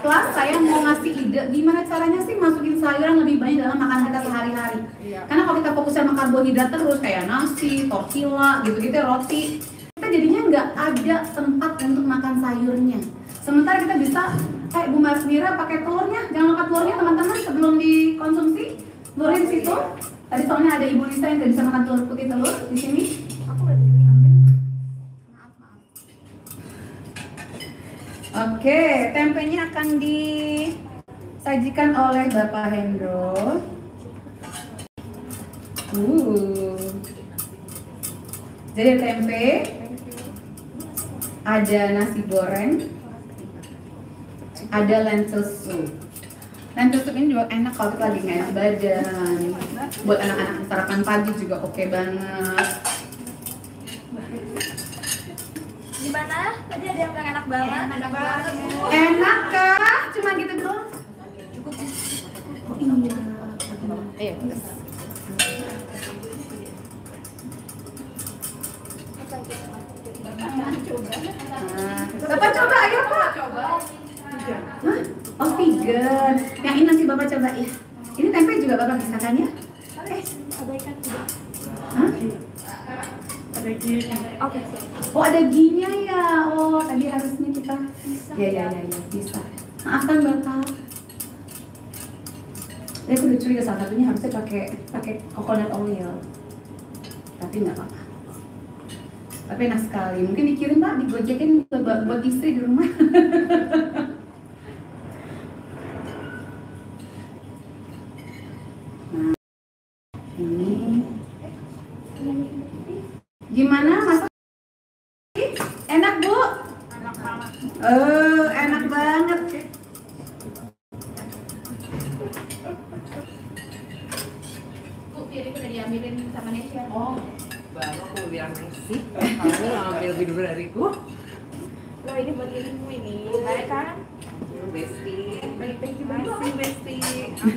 Speaker 1: Plus saya mau ngasih ide gimana caranya sih masukin sayuran lebih banyak dalam makanan kita sehari-hari. Karena kalau kita fokusnya makan karbohidrat terus kayak nasi, tortilla, gitu-gitu, roti, kita jadinya nggak ada tempat untuk makan sayurnya. Sementara kita bisa, kayak Bu Mira pakai telurnya, jangan lupa telurnya teman-teman sebelum dikonsumsi, telurnya di situ. Tadi soalnya ada Ibu Lisa yang nggak bisa makan telur putih telur di sini. Oke, tempenya akan disajikan oleh Bapak Hendro. Jadi tempe, ada nasi goreng, ada lentil soup. Lentil soup ini juga enak kalau kita lagi nggak enak badan. Buat anak-anak sarapan pagi juga oke banget.
Speaker 3: Gimana? Tadi ada yang bilang enak banget. Enak banget.
Speaker 1: Enak kah? Cuma gitu doang?
Speaker 3: Cukup.
Speaker 1: Oh iya.
Speaker 3: Ayo.
Speaker 1: Bapak coba, ayo Pak.
Speaker 3: Coba.
Speaker 1: Hah? Oh vegan. Yang ini nanti Bapak coba ya. Ini tempe juga Bapak bisa kan ya?
Speaker 3: Abaikan juga.
Speaker 1: Hah?
Speaker 3: Oke.
Speaker 1: Oh ada ghee-nya ya. Oh tadi harusnya kita. Ya bisa. Maafkan Bapak. Aku udah curiga salah satunya harusnya pakai coconut oil. Tapi nggak apa-apa. Tapi enak sekali. Mungkin dikirim Pak, digojekin buat istri di rumah. Nah, ini gimana masak? Enak Bu?
Speaker 3: Enak banget.
Speaker 1: Enak banget.
Speaker 3: Bu, piring udah diambilin sama Nesya.
Speaker 4: Oh, baru aku bilang sih, kamu ngambil video dariku.
Speaker 3: Lo ini buat dirimu ini. Baik kan?
Speaker 4: Besti,
Speaker 3: Thank you
Speaker 4: masih Besti.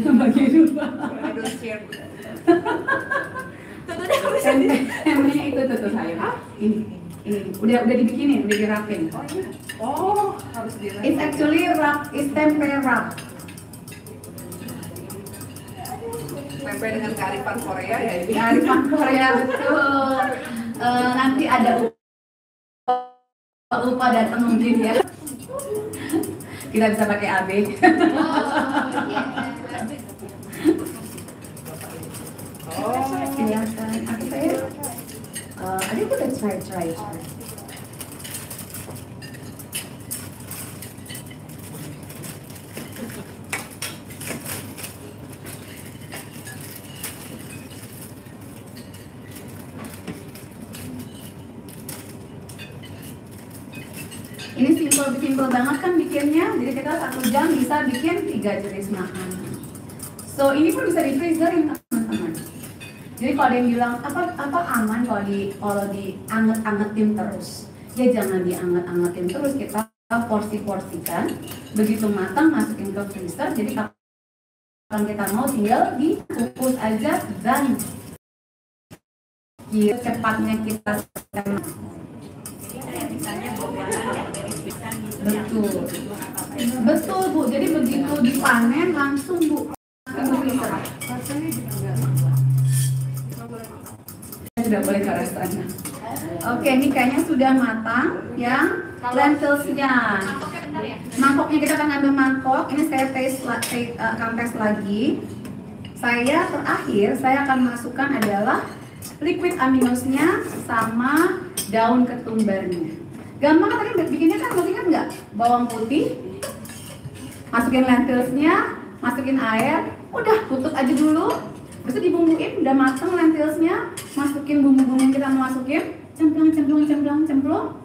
Speaker 1: Bagi dua.
Speaker 4: Aduh, share.
Speaker 3: Tuh deh, aku bisa.
Speaker 1: Tempenya itu tuh sayur. Ini udah dibikinin, udah dirapin.
Speaker 4: Oh, harus
Speaker 1: It's actually wrap, it's tempe wrap.
Speaker 4: tempe dengan kearifan Korea ya ini.
Speaker 1: Kearifan Korea betul. Nanti ada lupa datang mungkin ya. Kita bisa pakai AB.
Speaker 4: Oh,
Speaker 1: Silakan. Aku saya. Ada kita try. Ini simple banget kan bikinnya. Jadi kita 1 jam bisa bikin 3 jenis makanan. So ini pun bisa di freezerin teman-teman. Jadi kalau ada yang bilang apa aman kalau dianget-angetin terus, ya jangan dianget-angetin terus, kita porsi-porsikan. Begitu matang masukin ke freezer. Jadi kapan kita mau tinggal dikukus aja dan cepatnya kita betul Bu. Jadi begitu dipanen langsung Bu ke freezer. Sudah boleh ke restorannya. Oke, ini kayaknya sudah matang yang lentils-nya. Mangkoknya kita akan ambil mangkok. Ini saya akan tes lagi. Saya akan masukkan adalah liquid aminosnya sama daun ketumbarnya. Gampang kan tadi bikinnya kan, masih ingat nggak? Bawang putih, masukin lentilsnya, masukin air, udah tutup aja dulu. Terus dibumbuin, udah mateng lentilsnya, masukin bumbu-bumbu yang kita mau masukin, cemplung.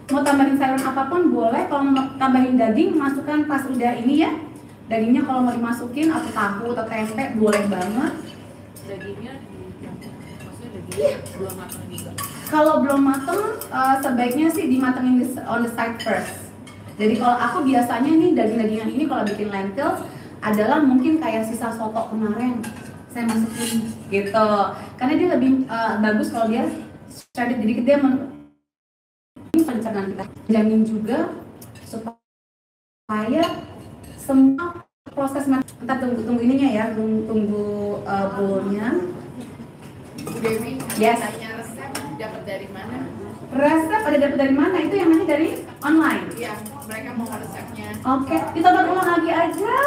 Speaker 1: Mau tambahin sayuran apapun boleh. Kalau mau tambahin daging, masukkan pas udah ini ya. Dagingnya kalau mau dimasukin atau tahu atau tempe boleh banget.
Speaker 4: Dagingnya belum matang juga.
Speaker 1: Kalau belum mateng, sebaiknya sih dimatengin on the side first. Jadi kalau aku biasanya nih daging-dagingan ini kalau bikin lentils adalah mungkin kayak sisa soto kemarin saya masukin gitu. Karena dia lebih bagus kalau dia shredded, jadi dia pencernaan kita. Jamin juga supaya semua proses kita tunggu ininya ya, tunggu bowlnya.
Speaker 3: Dewi,
Speaker 1: Yes.
Speaker 3: tanya resep dapat dari mana?
Speaker 1: Resep ada dapat dari mana? Itu yang nanti dari online.
Speaker 3: Iya, mereka mau resepnya.
Speaker 1: Oke, ditonton ulang lagi aja.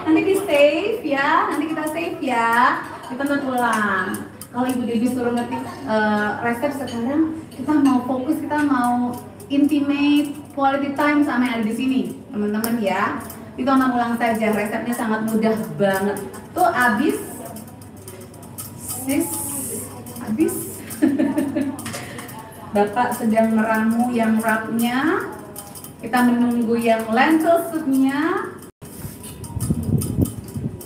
Speaker 1: Nanti di save ya, nanti kita save ya. Ditonton ulang. Kalau Ibu Dewi suruh ngetik resep sekarang, kita mau fokus, kita mau intimate quality time sama yang ada di sini, teman-teman ya. Ditonton ulang saja, resepnya sangat mudah banget. Tuh habis. Bapak sedang meramu yang wrapnya. Kita menunggu yang lentil soup-nya.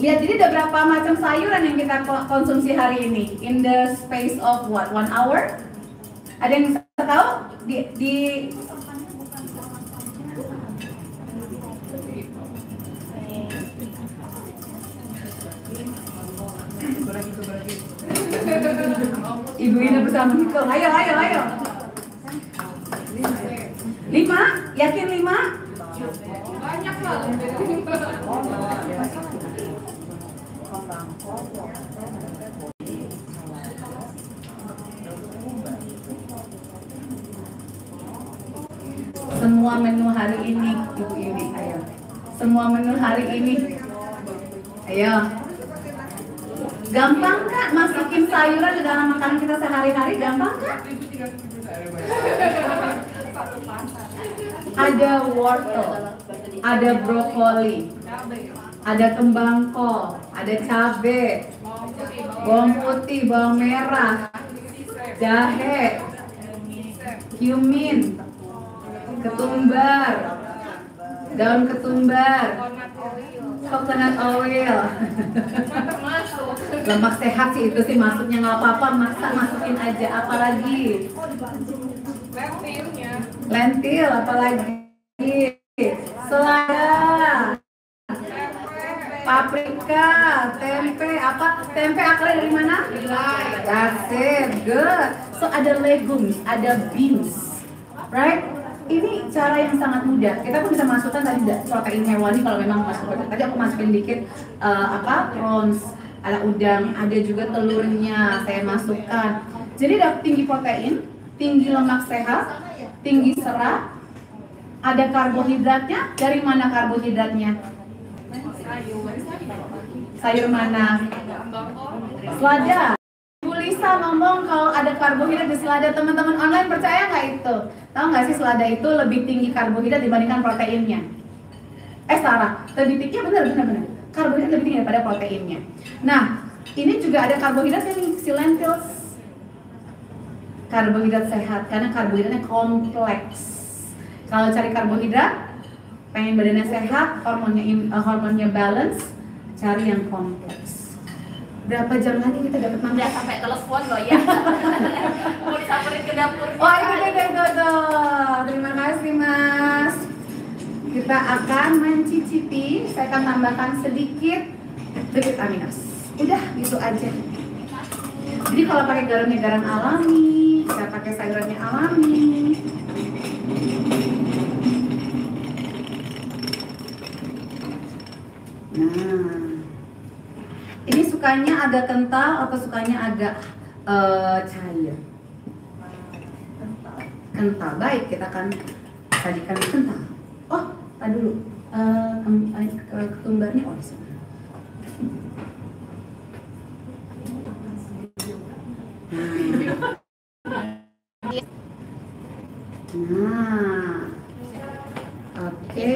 Speaker 1: Lihat, jadi ada berapa macam sayuran yang kita konsumsi hari ini in the space of what, 1 hour? Ada yang bisa tahu? Di Ibu ini bersama Niko. Ayo. 5? Yakin 5?
Speaker 3: Banyak lah.
Speaker 1: Semua menu hari ini, Ibu ini, ayo. Semua menu hari ini. Ayo. Gampang kan masukin sayuran ke dalam makanan kita sehari-hari? Gampang kan? Ada wortel, ada brokoli, ada kembang kol, ada cabai, bawang putih, bawang merah, jahe, cumin, ketumbar, daun ketumbar, coconut oil. Lemak sehat sih itu sih masuknya, nggak apa-apa, masukin aja. Apalagi lentil, apalagi selada, paprika, tempe. Tempe akalnya dari mana? That's it, good. So ada legumes, ada beans, right? Ini cara yang sangat mudah. Kita pun bisa masukkan tadi protein hewani kalau memang masuk. Tadi aku masukin dikit prawns, ada udang, ada juga telurnya saya masukkan. Jadi ada tinggi protein, tinggi lemak sehat, tinggi serat, ada karbohidratnya. Dari mana karbohidratnya? Sayur mana? Selada. Bu Lisa ngomong kalau ada karbohidrat di selada. Teman-teman online percaya nggak itu? Tahu nggak sih selada itu lebih tinggi karbohidrat dibandingkan proteinnya? Sarah, lebih tinggi, benar. Karbohidrat lebih tinggi daripada proteinnya. Nah, ini juga ada karbohidrat yang si lentils. karbohidrat sehat karena karbohidratnya kompleks. Kalau cari karbohidrat, pengen badannya sehat, hormonnya balance, cari yang kompleks. Berapa jam lagi kita dapat makan?
Speaker 3: Udah sampai telepon loh ya. Mau disamperin ke dapur.
Speaker 1: Oh itu. Terima kasih Mas. Kita akan mencicipi. Saya akan tambahkan sedikit vitamin. Udah gitu aja. Jadi kalau pakai garamnya garam alami, saya pakai sayurannya alami. Nah, ini sukanya agak kental atau sukanya agak cair? Kental. Baik, kita akan sajikan kental. Oh, tadi dulu. Ketumbarnya di sana. Nah, oke.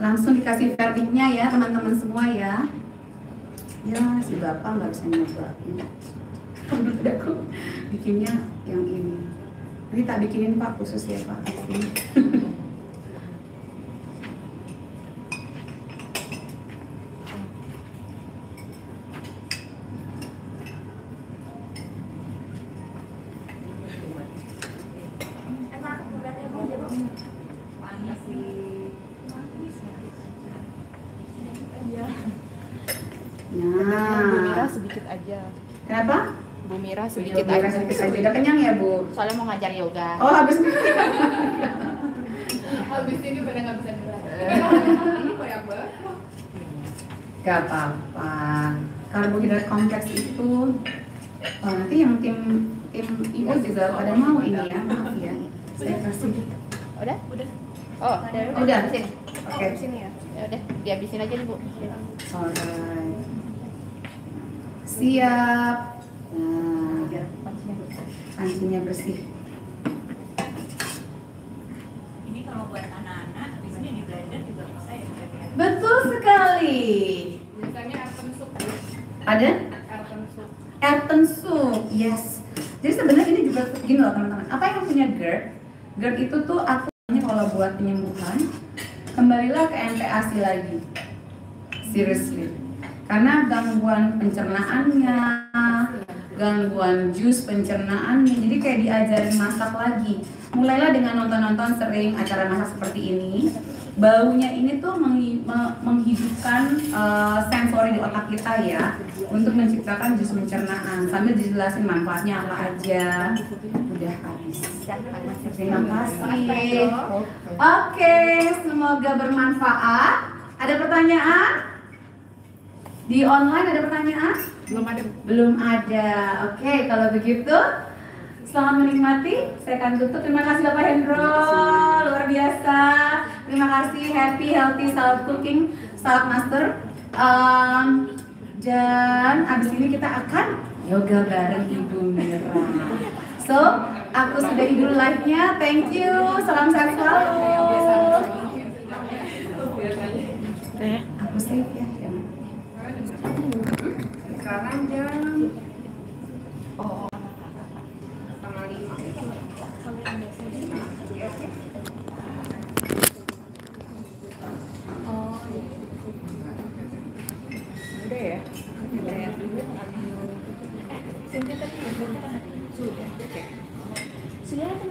Speaker 1: Langsung dikasih verdictnya ya teman-teman semua ya. Ya si bapak nggak bisa nyobain. Aku bikinnya yang ini. Ini tak bikinin Pak khusus ya Pak.
Speaker 5: Bu Mira sedikit aja.
Speaker 1: Kenapa?
Speaker 5: Bu Mira sedikit
Speaker 1: Sedikit
Speaker 5: aja.
Speaker 1: aja. Udah kenyang ya Bu?
Speaker 5: Soalnya mau ngajar yoga.
Speaker 1: Oh habis.
Speaker 3: Habis ini pada nggak bisa gerak. Ini koyak banget.
Speaker 1: Gak apa-apa. Karbohidrat kompleks itu nanti yang tim IO juga pada mau ini ya, maaf ya. Saya kasih.
Speaker 5: Udah? Udah. Oh,
Speaker 1: Udah.
Speaker 5: Habisin.
Speaker 1: Oke.
Speaker 5: Sini ya. Ya udah, dihabisin aja nih, Bu.
Speaker 1: Alright. Siap. Nah, pancinya bersih.
Speaker 3: Ini kalau buat anak-anak, di sini di blender juga bisa ya.
Speaker 1: Betul sekali.
Speaker 3: Biasanya asam sup.
Speaker 1: Ada?
Speaker 3: Asam sup.
Speaker 1: Elton soup, yes. Jadi sebenarnya ini juga gini loh teman-teman. Apa yang punya GERD? GERD itu tuh aku kalau buat penyembuhan, kembalilah ke MPASI lagi. Seriously. Karena gangguan pencernaannya, gangguan jus pencernaannya, jadi kayak diajarin masak lagi. Mulailah dengan nonton-nonton sering acara masak seperti ini. Baunya ini tuh menghidupkan sensori di otak kita ya, untuk menciptakan jus pencernaan. Sambil dijelasin manfaatnya apa aja. Udah habis. Terima kasih. Oke, semoga bermanfaat. Ada pertanyaan? Di online ada pertanyaan?
Speaker 5: Belum ada.
Speaker 1: Belum ada. Oke, kalau begitu selamat menikmati. Saya akan tutup. Terima kasih Bapak Hendro, luar biasa. Terima kasih Happy Healthy Salad Cooking Salad Master. Dan abis ini kita akan yoga bareng Ibu Mira. So, aku sudah dulu live-nya. Thank you. Salam sehat selalu. Aku save ya.
Speaker 4: Sekarang jam setengah 5.
Speaker 5: Udah ya?
Speaker 3: Sudah.